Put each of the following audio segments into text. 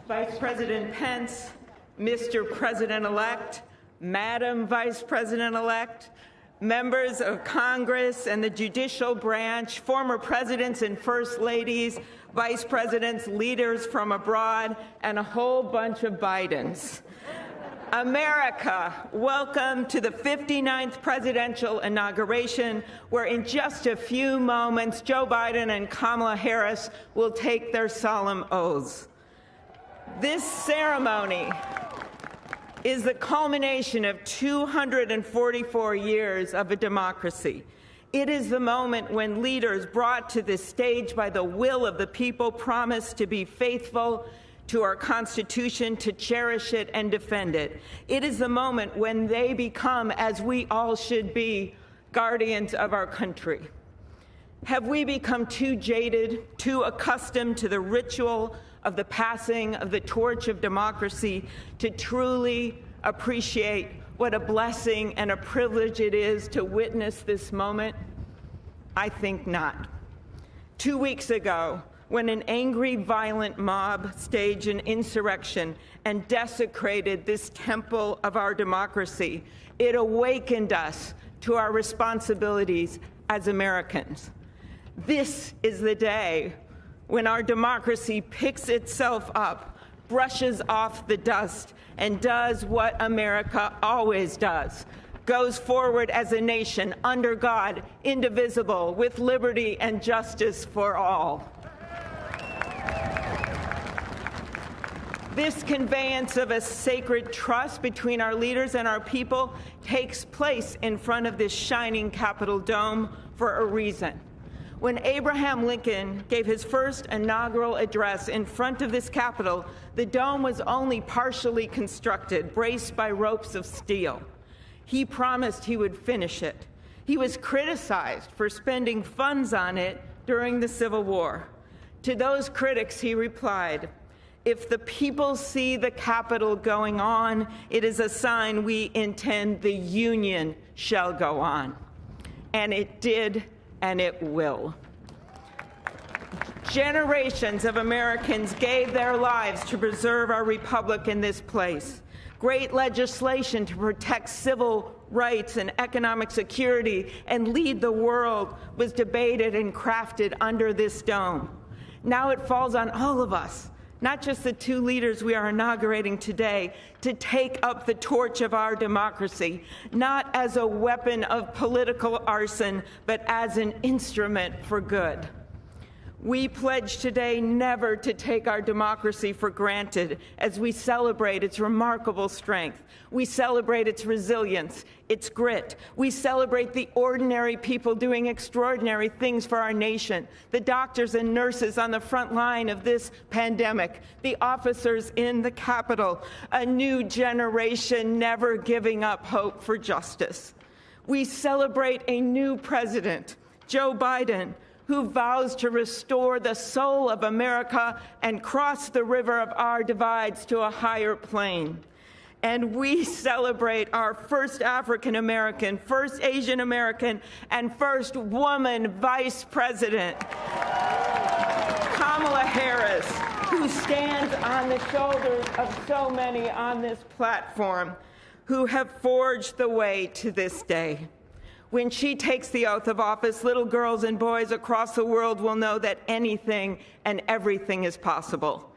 Vice President Pence, Mr. President-elect, Madam Vice President-elect, members of Congress and the judicial branch, former presidents and first ladies, vice presidents, leaders from abroad, and a whole bunch of Bidens. America, welcome to the 59th presidential inauguration, where in just a few moments, Joe Biden and Kamala Harris will take their solemn oaths. This ceremony is the culmination of 244 years of a democracy. It is the moment when leaders brought to this stage by the will of the people promise to be faithful to our Constitution, to cherish it and defend it. It is the moment when they become, as we all should be, guardians of our country. Have we become too jaded, too accustomed to the ritual of the passing of the torch of democracy to truly appreciate what a blessing and a privilege it is to witness this moment? I think not. 2 weeks ago, when an angry, violent mob staged an insurrection and desecrated this temple of our democracy, it awakened us to our responsibilities as Americans. This is the day when our democracy picks itself up, brushes off the dust, and does what America always does: goes forward as a nation under God, indivisible, with liberty and justice for all. This conveyance of a sacred trust between our leaders and our people takes place in front of this shining Capitol dome for a reason. When Abraham Lincoln gave his first inaugural address in front of this Capitol, the dome was only partially constructed, braced by ropes of steel. He promised he would finish it. He was criticized for spending funds on it during the Civil War. To those critics, he replied, "If the people see the Capitol going on, it is a sign we intend the Union shall go on." And it did, and it will. Generations of Americans gave their lives to preserve our republic in this place. Great legislation to protect civil rights and economic security and lead the world was debated and crafted under this dome. Now it falls on all of us, not just the two leaders we are inaugurating today, to take up the torch of our democracy, not as a weapon of political arson, but as an instrument for good. We pledge today never to take our democracy for granted as we celebrate its remarkable strength. We celebrate its resilience, its grit. We celebrate the ordinary people doing extraordinary things for our nation, the doctors and nurses on the front line of this pandemic, the officers in the Capitol, a new generation never giving up hope for justice. We celebrate a new president, Joe Biden, who vows to restore the soul of America and cross the river of our divides to a higher plane. And we celebrate our first African American, first Asian American, and first woman vice president, Kamala Harris, who stands on the shoulders of so many on this platform who have forged the way to this day. When she takes the oath of office, little girls and boys across the world will know that anything and everything is possible.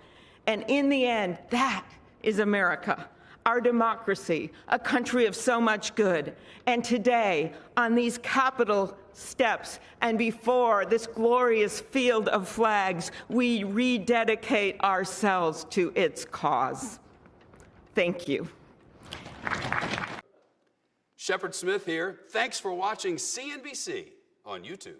And in the end, that is America, our democracy, a country of so much good. And today, on these Capitol steps and before this glorious field of flags, we rededicate ourselves to its cause. Thank you. Shepard Smith here. Thanks for watching CNBC on YouTube.